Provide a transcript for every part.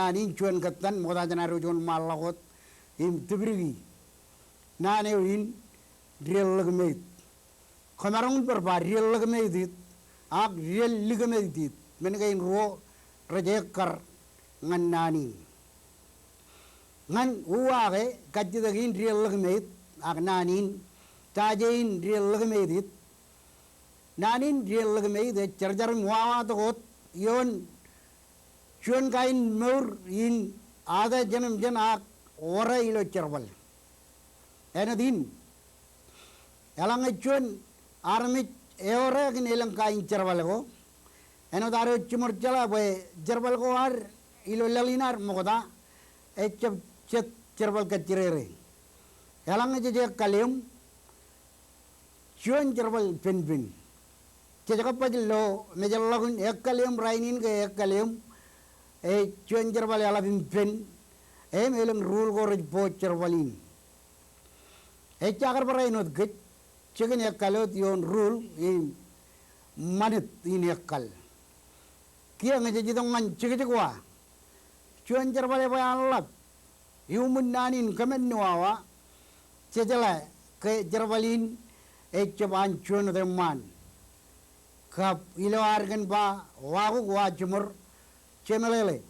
nani cuan katan moda janaru jon malakot im tibrigi nane win real Lōkmeet kamarong berba real Lōkmeet it ak real Lōkmeet it mengain ro rejekar ngan nani ngan uwage kajidagin real Lōkmeet ak nanin tajain real Lōkmeet it nanin real Lōkmeet it charjar muawa togot yon cuan kain mur in ada janam ak ora ilo charbal enadin elang cuan armit eora kin elang kain charbal ko enodaro chumur chala boy charbal ko ar ilo lalinar mogoda echap chet charbal ka tirere elang je kalium cuan charbal pen cekapajlo mejalagun ekalium rainin ke ekalium cuan charbal ala pen elang rule ko rej po charbalin cakar parainot gech chicken ekalot yon rule in manit in ekal kia ngaji jidong man chikwa cuan charbal pa alap human nanin kamen nuawa cecela ke charbalin echaban cuan man kap ilo argan ba wagu wa cumur cemelele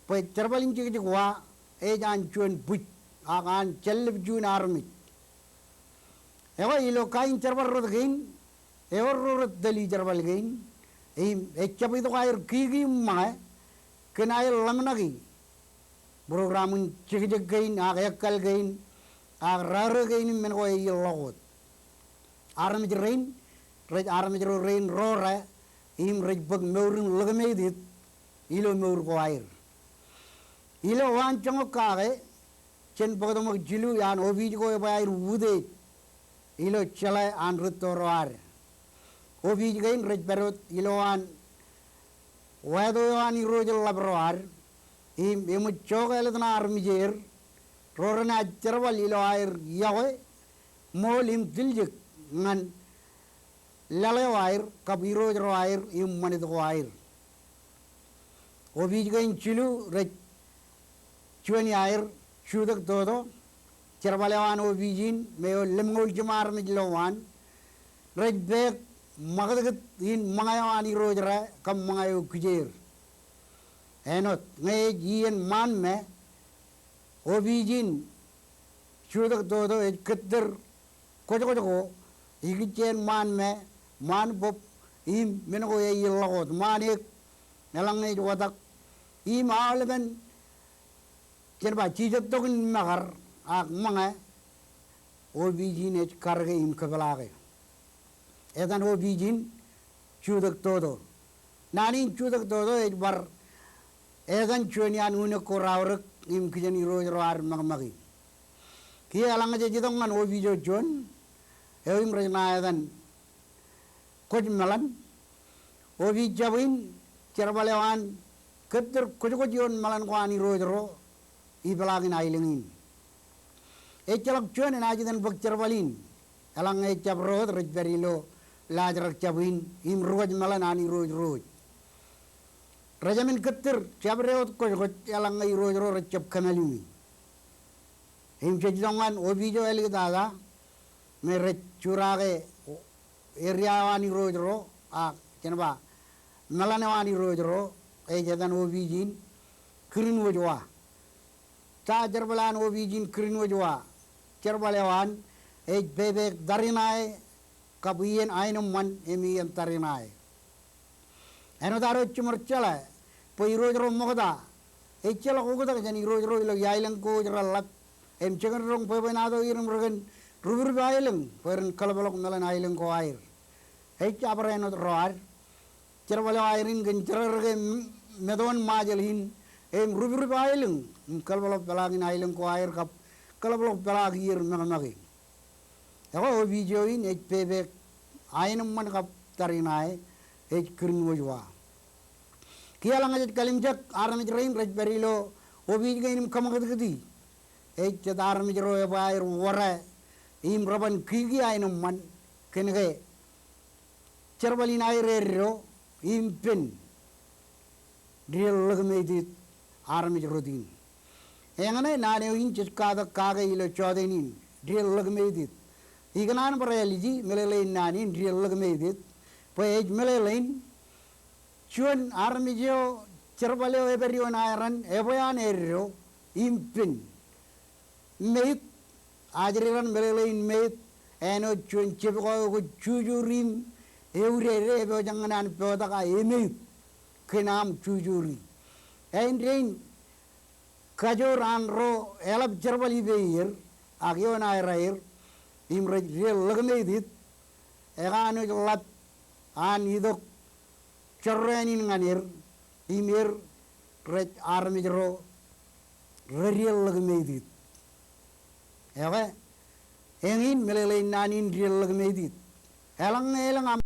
pa charbalin chikwa ejan cuan but akan celib jun army ewa ilo kain charbal rod gain ewa rod dali charbal gain echapi to kair kigi ma kenai lamnagi programun chikijak gain ak ekal gain ak rara gain men ko ilogot army rain rej army rain rora rej bag meurin Lōkmeet it ilo meur ko air ilo wan changok kage chen pagdamok jilu yan obij ko bayar wude ilo chala an rutorwar obij gain rej perot ilo an wado an irojal labrwar emu chogel tna armijer rorna charbal ilo air yawe molim diljek ngan lale wair kabiro wair manit wair obij gain chilu rej cuan air sudak todo cerbalewan obijin meo lemngol jemar mijlowan rej bek magagat in mangayawan irojra kam mangayo kujer enot nge jien man me obijin sudak todo keter kojo igchen man me man bop im mengo ye yilot manik nelang ne wadak im alben cerba cizat tokin magar ak manga obijin et karge im kabalage edan obijin chudak todo nani chudak todo et bar edan chuanian une korawrek im kijani rojar magmagi ki alang je jidongan obijo jon eim rejna edan koj malan obijawin cerbalewan keter kojon malan ko ani rojro ibelagin ailingin echalak cuan enajidan bak cerbalin elang ecap rod rej berilo lajarak cabin im roj malan ani roj rajamin keter cabreot koj elang ai roj recap kamalimi im jejongan obijo eligada me rej curage area wani rojro a kenba malan wani rojro jadan obijin kirin wojwa ta jarbalan obijin kirin wajwa cerbalewan bebek darinae kabuyen ainum man emiyan tarinae eno daro chumur chala poi rojro mogda chala kogoda jani rojro ilo yailang ko jaralap chegan rong pebenado irum rogen rubur bailang peren kalabalok melan ailang ko air capre eno roar cerbale airin gen cererge medon majalhin rubur bailang kalbalok pelagin ailang ko air kap kalbalok pelagir memagi ego video in pebek ainum man kap tarinae kirin wajwa kialang ajat kalimjak aramij rain rej berilo obij gainim kamagat gadi chadaramij roe bair wara im raban kigi ainum man kenege cerbalin airero im pen real Lōkmeet ആരംഭിച്ചിരുന്നു. എങ്ങനെ നാനോയും ചിസ്കാത കാകയിലോ ചോദനീൻ Lōkmeet. Ikanan parayaliji melelain nani Lōkmeet. Poej melelain chuan armijo cerbaleo eberion iron evoyan ero impin. Mejit ajriran melelain Mejit eno chuan chipko chujurim eure ebo janganan podaka Mejit kenam chujuri. Rain kajor anro elab cerbali beir agion air imre Lōkmeet eganu lat an idok cerrenin nganir imir red armijro Lōkmeet. Ege engin melelain nanin Lōkmeet. Elang am